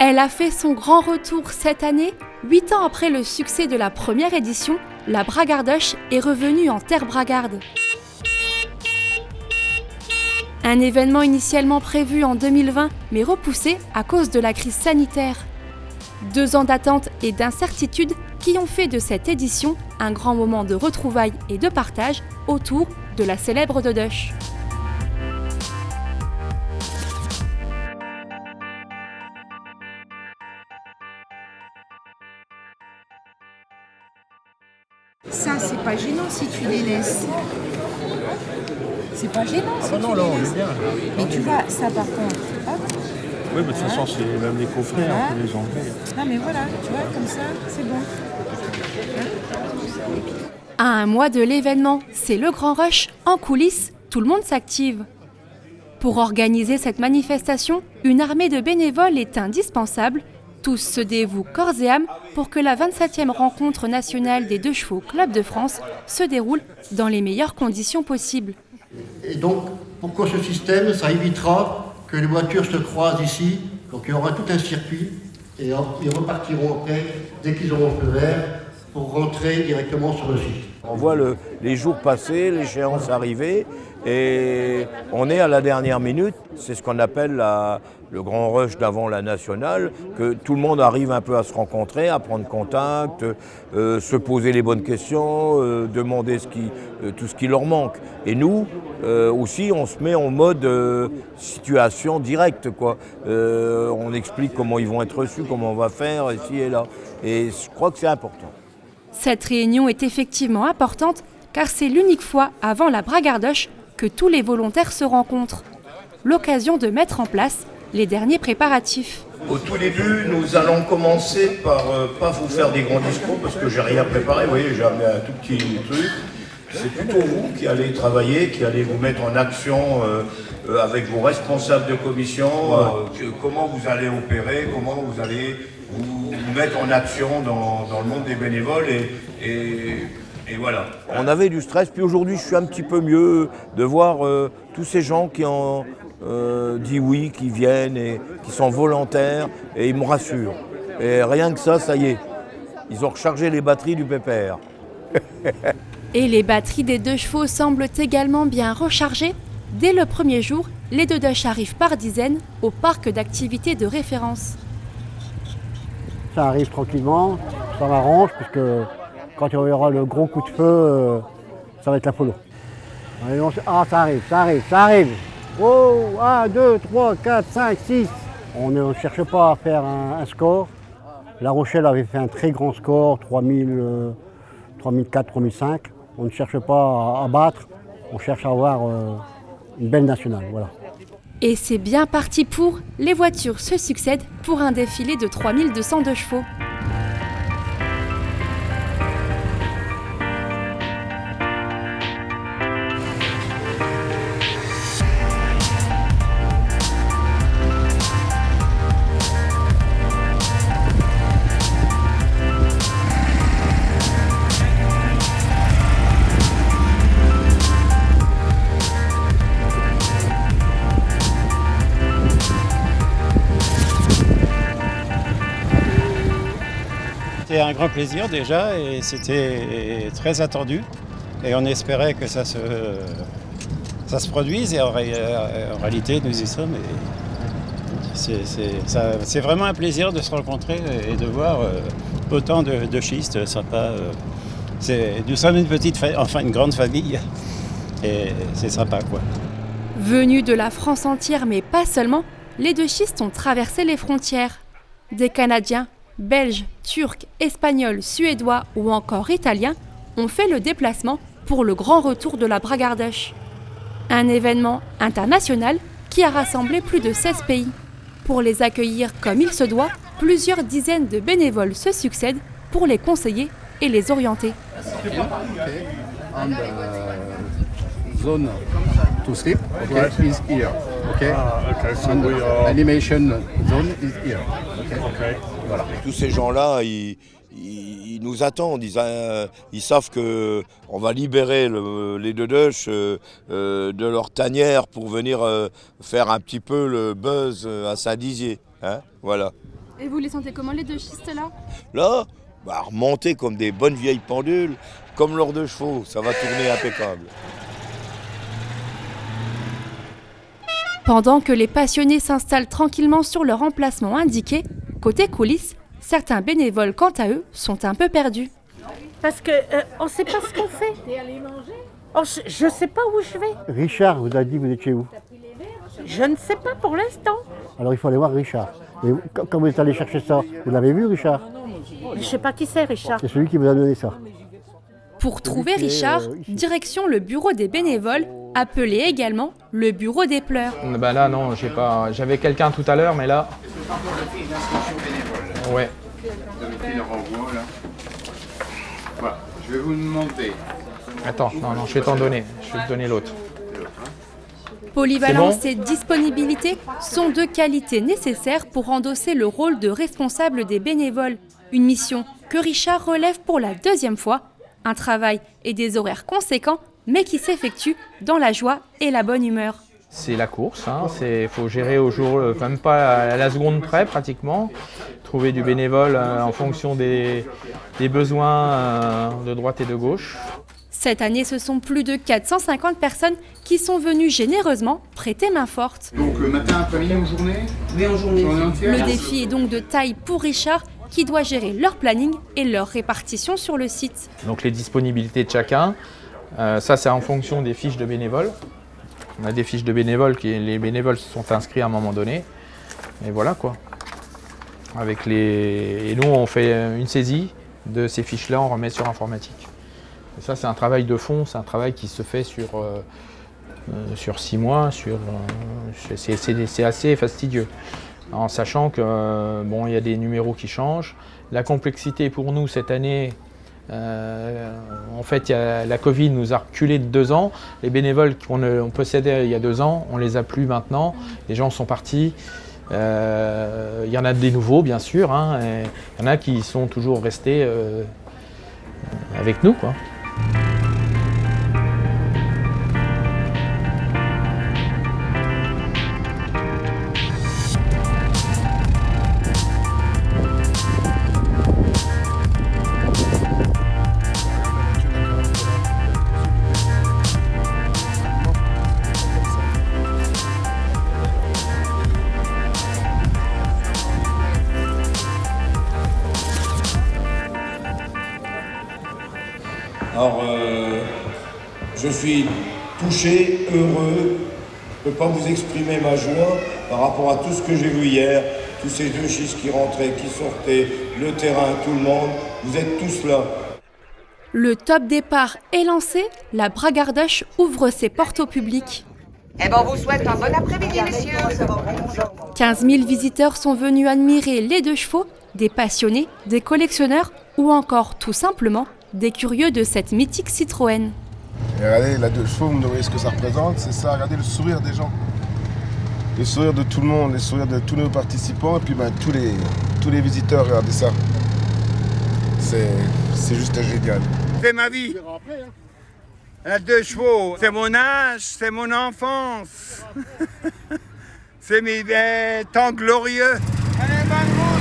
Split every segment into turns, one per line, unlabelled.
Elle a fait son grand retour cette année. 8 ans après le succès de la première édition, la Bragardoche est revenue en terre bragarde. Un événement initialement prévu en 2020, mais repoussé à cause de la crise sanitaire. 2 ans d'attente et d'incertitude qui ont fait de cette édition un grand moment de retrouvailles et de partage autour de la célèbre Dodoche.
Ça, c'est pas gênant si tu les laisses. C'est pas gênant si
non,
tu
là,
les
on est
laisses.
bien.
Mais tu vois, ça par contre, hop.
Oui, mais de toute façon, c'est même les coffrets, on peut les enlever.
Non mais voilà, tu vois, comme ça, c'est bon.
À un mois de l'événement, c'est le grand rush. En coulisses, tout le monde s'active. Pour organiser cette manifestation, une armée de bénévoles est indispensable. Tous se dévouent corps et âme pour que la 27e rencontre nationale des 2 chevaux Club de France se déroule dans les meilleures conditions possibles.
Et donc, pourquoi ce système? Ça évitera que les voitures se croisent ici. Donc il y aura tout un circuit et ils repartiront après, dès qu'ils auront le feu vert, pour rentrer directement sur le site.
On voit les jours passer, l'échéance arriver et on est à la dernière minute. C'est ce qu'on appelle le grand rush d'avant la nationale, que tout le monde arrive un peu à se rencontrer, à prendre contact, se poser les bonnes questions, demander tout ce qui leur manque. Et nous aussi, on se met en mode situation directe, quoi. On explique comment ils vont être reçus, comment on va faire, ici et là. Et je crois que c'est important.
Cette réunion est effectivement importante car c'est l'unique fois avant la Bragardoche que tous les volontaires se rencontrent. L'occasion de mettre en place les derniers préparatifs.
Au tout début, nous allons commencer par pas vous faire des grands discours parce que j'ai rien préparé. Vous voyez, j'ai amené un tout petit truc. C'est plutôt vous qui allez travailler, qui allez vous mettre en action avec vos responsables de commission, comment vous allez opérer, comment vous allez vous mettre en action dans le monde des bénévoles et voilà.
On avait du stress, puis aujourd'hui je suis un petit peu mieux de voir tous ces gens qui ont dit oui, qui viennent et qui sont volontaires et ils me rassurent. Et rien que ça y est, ils ont rechargé les batteries du pépère.
Et les batteries des 2 chevaux semblent également bien rechargées. Dès le premier jour, les Dodoches arrivent par dizaines au parc d'activités de référence.
Ça arrive tranquillement, ça m'arrange, parce que quand il y aura le gros coup de feu, ça va être la polo. Ah, ça arrive. Oh, 1, 2, 3, 4, 5, 6. On ne cherche pas à faire un score. La Rochelle avait fait un très grand score, 3004, 3005. On ne cherche pas à battre, on cherche à avoir une belle nationale. Voilà.
Et c'est bien parti pour. Les voitures se succèdent pour un défilé de 3202 chevaux.
C'était un grand plaisir déjà et c'était très attendu et on espérait que ça se produise et en réalité nous y sommes. C'est vraiment un plaisir de se rencontrer et de voir autant de schistes sympas. Nous sommes une grande famille et c'est sympa quoi.
Venus de la France entière mais pas seulement, les 2 schistes ont traversé les frontières. Des Canadiens, Belges, Turcs, Espagnols, Suédois ou encore Italiens ont fait le déplacement pour le grand retour de la Bragardoche. Un événement international qui a rassemblé plus de 16 pays. Pour les accueillir comme il se doit, plusieurs dizaines de bénévoles se succèdent pour les conseiller et les orienter.
Zone to sleep, is here. And animation zone is here. Voilà.
Tous ces gens-là, ils nous attendent, ils savent qu'on va libérer les Dodoches de leur tanière pour venir faire un petit peu le buzz à Saint-Dizier. Hein, voilà.
Et vous les sentez comment les deux schistes là?
Là, remonter comme des bonnes vieilles pendules, comme lors de chevaux, ça va tourner impeccable.
Pendant que les passionnés s'installent tranquillement sur leur emplacement indiqué, côté coulisses, certains bénévoles, quant à eux, sont un peu perdus.
Parce que on ne sait pas ce qu'on fait. T'es allé manger? Je ne sais pas où je vais.
Richard vous a dit que vous étiez où?
Je ne sais pas pour l'instant.
Alors il faut aller voir Richard. Et quand vous êtes allé chercher ça, vous l'avez vu Richard?
Je ne sais pas qui c'est, Richard.
C'est celui qui vous a donné ça.
Pour trouver Richard, direction le bureau des bénévoles, appelé également le bureau des pleurs.
Bah là non, j'avais quelqu'un tout à l'heure, mais là... Ouais.
Voilà, je vais vous demander.
Attends, non, je vais t'en donner. Je vais te donner l'autre.
Polyvalence et disponibilité sont deux qualités nécessaires pour endosser le rôle de responsable des bénévoles. Une mission que Richard relève pour la deuxième fois. Un travail et des horaires conséquents, mais qui s'effectuent dans la joie et la bonne humeur.
C'est la course, il faut gérer au jour, même pas à la seconde près pratiquement. Trouver du bénévole en fonction des besoins de droite et de gauche.
Cette année, ce sont plus de 450 personnes qui sont venues généreusement prêter main forte.
Donc matin, après-midi ou journée?
Oui, en journée.
Le défi est donc de taille pour Richard, qui doit gérer leur planning et leur répartition sur le site.
Donc les disponibilités de chacun, ça c'est en fonction des fiches de bénévoles. On a des fiches de bénévoles, les bénévoles se sont inscrits à un moment donné. Et voilà quoi. Et nous on fait une saisie de ces fiches-là, on remet sur informatique. Et ça c'est un travail de fond, c'est un travail qui se fait sur 6 mois, c'est assez fastidieux. En sachant que il y a des numéros qui changent. La complexité pour nous cette année, en fait, la Covid nous a reculé de 2 ans. Les bénévoles qu'on possédait il y a 2 ans, on les a plus maintenant. Les gens sont partis. Il y en a des nouveaux, bien sûr. Et il y en a qui sont toujours restés avec nous, quoi.
Alors, je suis touché, heureux. Je ne peux pas vous exprimer ma joie par rapport à tout ce que j'ai vu hier, tous ces deux schistes qui rentraient, qui sortaient, le terrain, tout le monde. Vous êtes tous là.
Le top départ est lancé, la Bragardoche ouvre ses portes au public.
Eh ben, on vous souhaite un bon après-midi, messieurs.
15 000 visiteurs sont venus admirer les deux chevaux, des passionnés, des collectionneurs ou encore tout simplement des curieux de cette mythique Citroën.
Et regardez, la deux chevaux, vous me demandez ce que ça représente, c'est ça, regardez le sourire des gens. Le sourire de tout le monde, le sourire de tous nos participants, et puis tous les visiteurs, regardez ça. C'est juste génial.
C'est ma vie. La deux chevaux, c'est mon âge, c'est mon enfance. C'est mes temps glorieux. Allez, bonne route.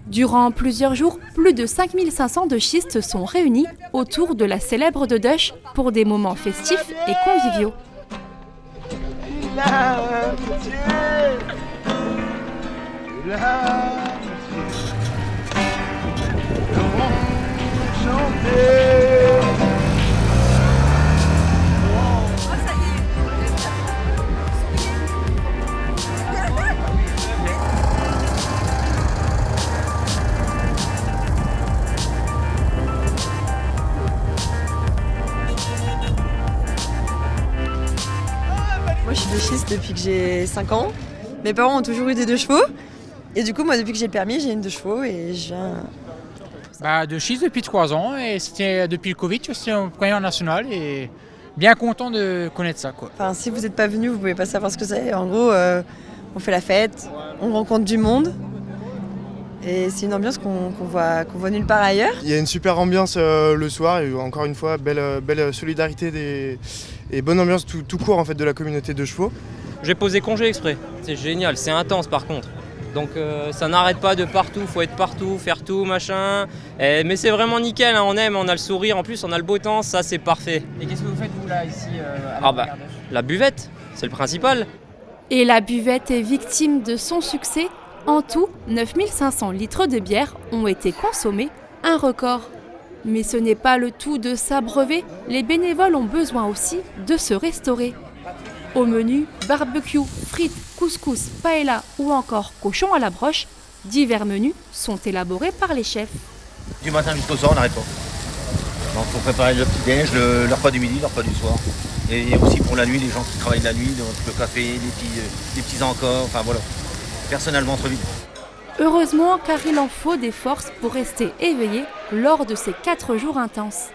Durant plusieurs jours, plus de 5500 de schistes sont réunis autour de la célèbre Deduche pour des moments festifs et conviviaux.
Moi je suis de schiste depuis que j'ai 5 ans. Mes parents ont toujours eu des deux chevaux. Et du coup moi depuis que j'ai le permis j'ai une deux chevaux et je viens...
De schiste depuis 3 ans et c'était depuis le Covid, c'était un premier national et bien content de connaître ça, quoi.
Enfin si vous n'êtes pas venu vous pouvez pas savoir ce que c'est. En gros on fait la fête, on rencontre du monde. Et c'est une ambiance qu'on voit nulle part ailleurs.
Il y a une super ambiance le soir et encore une fois, belle solidarité et bonne ambiance tout court en fait, de la communauté de chevaux.
J'ai posé congé exprès. C'est génial, c'est intense par contre. Donc ça n'arrête pas de partout, faut être partout, faire tout, machin. Mais c'est vraiment nickel, hein, on aime, on a le sourire, en plus on a le beau temps, ça c'est parfait.
Et qu'est-ce que vous faites vous là ici à
La buvette, c'est le principal.
Et la buvette est victime de son succès. En tout, 9500 litres de bière ont été consommés, un record. Mais ce n'est pas le tout de s'abreuver, les bénévoles ont besoin aussi de se restaurer. Au menu, barbecue, frites, couscous, paella ou encore cochon à la broche, divers menus sont élaborés par les chefs.
Du matin jusqu'au soir, on n'arrête pas. Donc il faut préparer le petit-déj, le repas du midi, le repas du soir. Et aussi pour la nuit, les gens qui travaillent la nuit, donc le café, les petits encore, enfin voilà. Personnellement, entre vite.
Heureusement, car il en faut des forces pour rester éveillé lors de ces 4 jours intenses.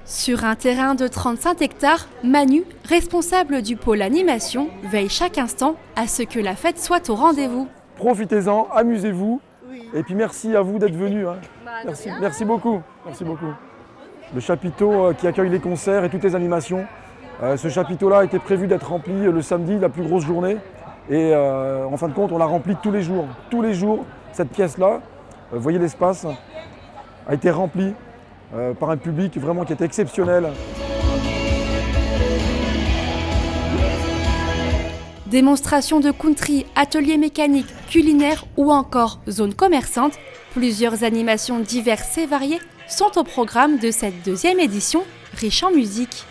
Sur un terrain de 35 hectares, Manu, responsable du pôle animation, veille chaque instant à ce que la fête soit au rendez-vous.
Profitez-en, amusez-vous, et puis merci à vous d'être venus. Hein. Merci beaucoup. Le chapiteau qui accueille les concerts et toutes les animations, ce chapiteau-là a été prévu d'être rempli le samedi, la plus grosse journée, et en fin de compte, on l'a rempli tous les jours. Tous les jours, cette pièce-là, vous voyez l'espace, a été remplie par un public vraiment qui était exceptionnel.
Démonstration de country, ateliers mécaniques, culinaires ou encore zone commerçante, plusieurs animations diverses et variées sont au programme de cette 2e édition, riche en musique.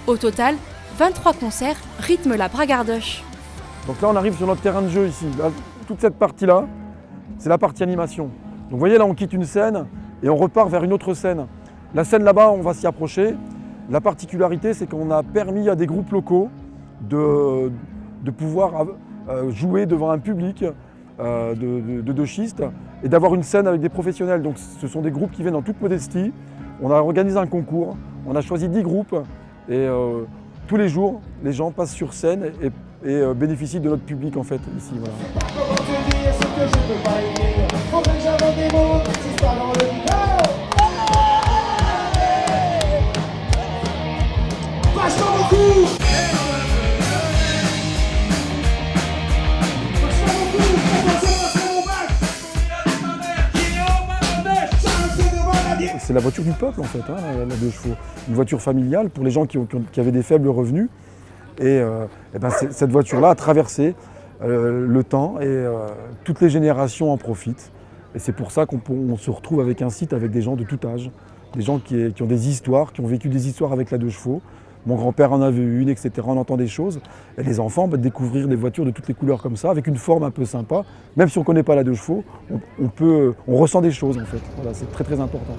Au total, 23 concerts rythment la Bragardoche.
Donc là, on arrive sur notre terrain de jeu ici. Là, toute cette partie-là, c'est la partie animation. Donc vous voyez, là, on quitte une scène et on repart vers une autre scène. La scène là-bas, on va s'y approcher. La particularité, c'est qu'on a permis à des groupes locaux de pouvoir jouer devant un public de schistes et d'avoir une scène avec des professionnels. Donc ce sont des groupes qui viennent en toute modestie. On a organisé un concours, on a choisi 10 groupes et tous les jours, les gens passent sur scène et bénéficient de notre public en fait ici. Voilà. C'est la voiture du peuple en fait, hein, la 2 chevaux. Une voiture familiale pour les gens qui avaient des faibles revenus. Et cette voiture-là a traversé le temps et toutes les générations en profitent. Et c'est pour ça qu'on se retrouve avec un site avec des gens de tout âge, des gens qui ont des histoires, qui ont vécu des histoires avec la 2 chevaux. Mon grand-père en avait une, etc. On entend des choses. Et les enfants, découvrir des voitures de toutes les couleurs comme ça, avec une forme un peu sympa. Même si on ne connaît pas la 2 chevaux, on ressent des choses en fait. Voilà, c'est très très important.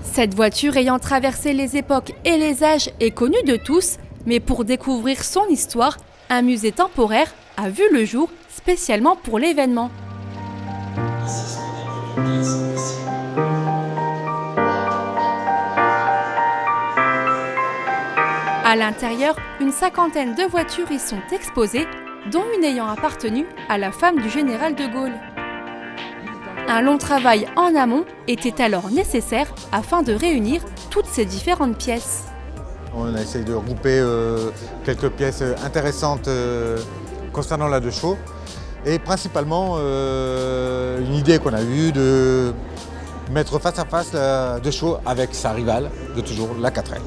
Cette voiture ayant traversé les époques et les âges est connue de tous, mais pour découvrir son histoire, un musée temporaire a vu le jour spécialement pour l'événement. À l'intérieur, une 50aine de voitures y sont exposées, dont une ayant appartenu à la femme du général de Gaulle. Un long travail en amont était alors nécessaire afin de réunir toutes ces différentes pièces.
On a essayé de regrouper quelques pièces intéressantes concernant la 2 chevaux et principalement une idée qu'on a eue de mettre face à face la 2 chevaux avec sa rivale de toujours, la 4L.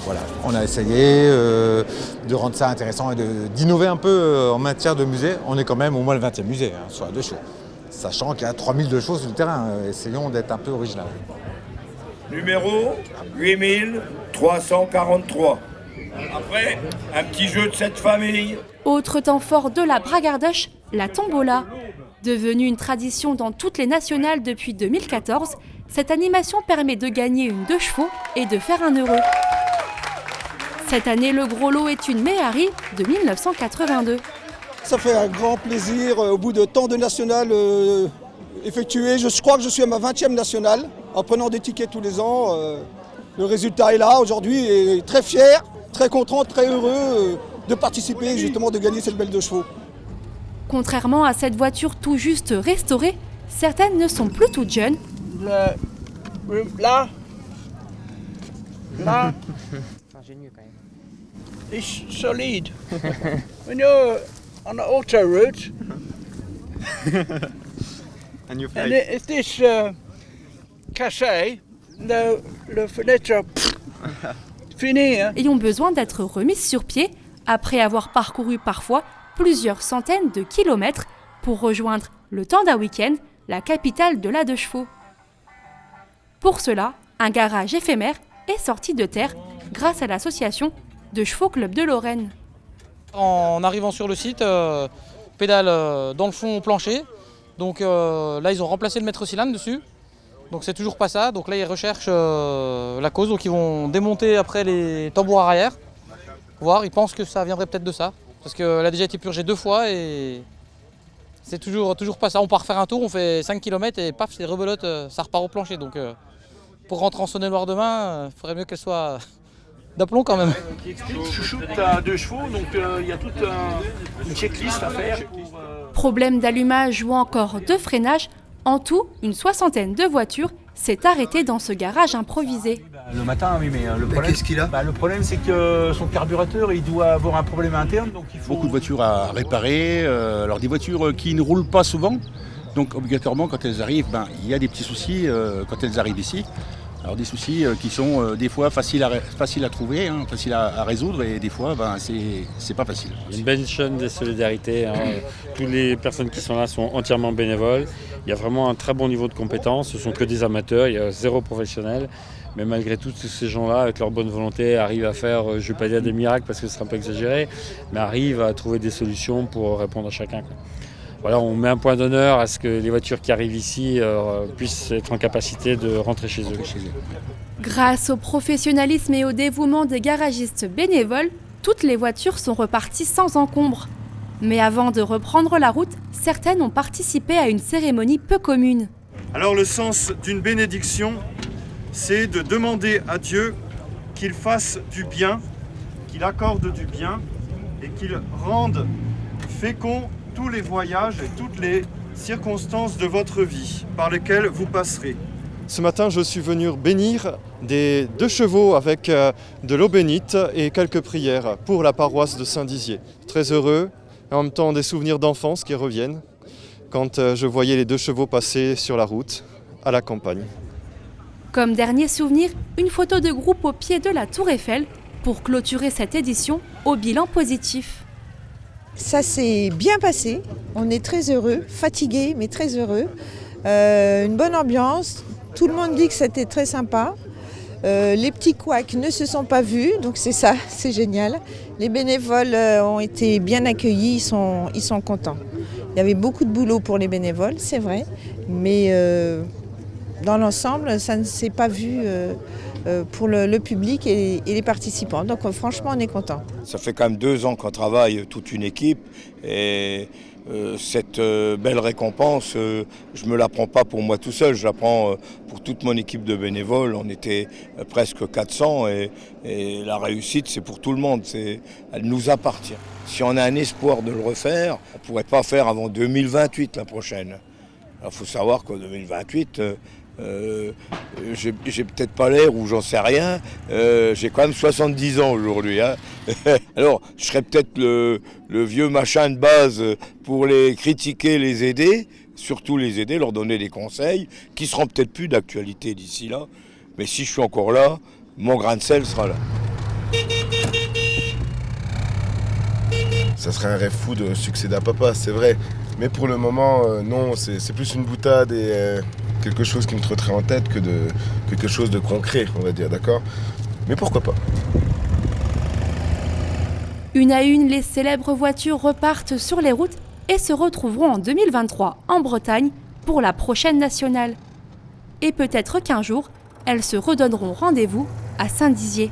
Voilà. On a essayé de rendre ça intéressant et d'innover un peu en matière de musée. On est quand même au moins le 20e musée sur la 2 chevaux. Sachant qu'il y a 3000 2 chevaux sur le terrain, essayons d'être un peu original.
Numéro 8343. Après, un petit jeu de cette famille.
Autre temps fort de la Bragardoche, la tombola. Devenue une tradition dans toutes les nationales depuis 2014, cette animation permet de gagner une 2 chevaux et de faire un euro. Cette année, le gros lot est une Méhari de 1982.
Ça fait un grand plaisir au bout de tant de nationales effectuées. Je crois que je suis à ma 20e nationale en prenant des tickets tous les ans. Le résultat est là aujourd'hui et très fier, très content, très heureux de participer justement, de gagner cette belle de chevaux.
Contrairement à cette voiture tout juste restaurée, certaines ne sont plus toutes jeunes.
Là, c'est ingénieux quand même. It's solid. When you're on an autoroute,
And you
and if this caché, le fenêtre, fini. Hein?
Et ont besoin d'être remises sur pied après avoir parcouru parfois plusieurs centaines de kilomètres pour rejoindre le Tanda Weekend, la capitale de la deux chevaux. Pour cela, un garage éphémère est sorti de terre grâce à l'association de Chevaux Club de Lorraine.
En arrivant sur le site, pédale dans le fond plancher. Donc là, ils ont remplacé le maître cylindre dessus. Donc c'est toujours pas ça. Donc là, ils recherchent la cause. Donc ils vont démonter après les tambours arrière. Voir, ils pensent que ça viendrait peut-être de ça. Parce qu'elle a déjà été purgée 2 fois et c'est toujours pas ça. On part faire un tour, on fait 5 km et paf, c'est rebelote, ça repart au plancher. Donc pour rentrer en Saône-et-Loire demain, il faudrait mieux qu'elle soit d'aplomb quand même.
Qui explique, chouchou, t'as 2 chevaux, donc il y a toute une checklist à faire.
Problème d'allumage ou encore de freinage, en tout, une 60aine de voitures s'est arrêtée dans ce garage improvisé.
Le matin, oui, mais le problème,
qu'est-ce qu'il a ?
Le problème, c'est que son carburateur, il doit avoir un problème interne, donc il faut...
Beaucoup de voitures à réparer, alors des voitures qui ne roulent pas souvent, donc obligatoirement quand elles arrivent, il y a des petits soucis quand elles arrivent ici. Alors des soucis qui sont des fois faciles à trouver, faciles à résoudre, et des fois c'est pas facile.
Il y a une belle chaîne de solidarité, toutes les personnes qui sont là sont entièrement bénévoles. Il y a vraiment un très bon niveau de compétence, ce sont que des amateurs, il y a 0 professionnel. Mais malgré tout, tous ces gens-là, avec leur bonne volonté, arrivent à faire, je ne vais pas dire des miracles parce que ce serait un peu exagéré, mais arrivent à trouver des solutions pour répondre à chacun. Voilà, on met un point d'honneur à ce que les voitures qui arrivent ici puissent être en capacité de rentrer chez eux.
Grâce au professionnalisme et au dévouement des garagistes bénévoles, toutes les voitures sont reparties sans encombre. Mais avant de reprendre la route, certaines ont participé à une cérémonie peu commune.
Alors le sens d'une bénédiction, c'est de demander à Dieu qu'il fasse du bien, qu'il accorde du bien et qu'il rende féconds tous les voyages et toutes les circonstances de votre vie par lesquelles vous passerez. Ce matin, je suis venu bénir des 2 chevaux avec de l'eau bénite et quelques prières pour la paroisse de Saint-Dizier. Très heureux, et en même temps des souvenirs d'enfance qui reviennent quand je voyais les 2 chevaux passer sur la route à la campagne.
Comme dernier souvenir, une photo de groupe au pied de la Tour Eiffel pour clôturer cette édition au bilan positif.
Ça s'est bien passé, on est très heureux, fatigués mais très heureux. Une bonne ambiance, tout le monde dit que c'était très sympa. Les petits couacs ne se sont pas vus, donc c'est ça, c'est génial. Les bénévoles ont été bien accueillis, ils sont contents. Il y avait beaucoup de boulot pour les bénévoles, c'est vrai, mais dans l'ensemble, ça ne s'est pas vu pour le public et les participants. Donc franchement, on est content.
Ça fait quand même 2 ans qu'on travaille, toute une équipe, et cette belle récompense, je ne me la prends pas pour moi tout seul, je la prends pour toute mon équipe de bénévoles. On était presque 400 et la réussite, c'est pour tout le monde, elle nous appartient. Si on a un espoir de le refaire, on ne pourrait pas faire avant 2028 la prochaine. Il faut savoir qu'en 2028, j'ai peut-être pas l'air ou j'en sais rien, j'ai quand même 70 ans aujourd'hui. Alors, je serais peut-être le vieux machin de base pour les critiquer, les aider, surtout les aider, leur donner des conseils, qui seront peut-être plus d'actualité d'ici là. Mais si je suis encore là, mon grain de sel sera là.
Ça serait un rêve fou de succéder à papa, c'est vrai. Mais pour le moment, non, c'est plus une boutade et quelque chose qui me trotterait en tête que quelque chose de concret, on va dire, d'accord ? Mais pourquoi pas ?
Une à une, les célèbres voitures repartent sur les routes et se retrouveront en 2023 en Bretagne pour la prochaine nationale. Et peut-être qu'un jour, elles se redonneront rendez-vous à Saint-Dizier.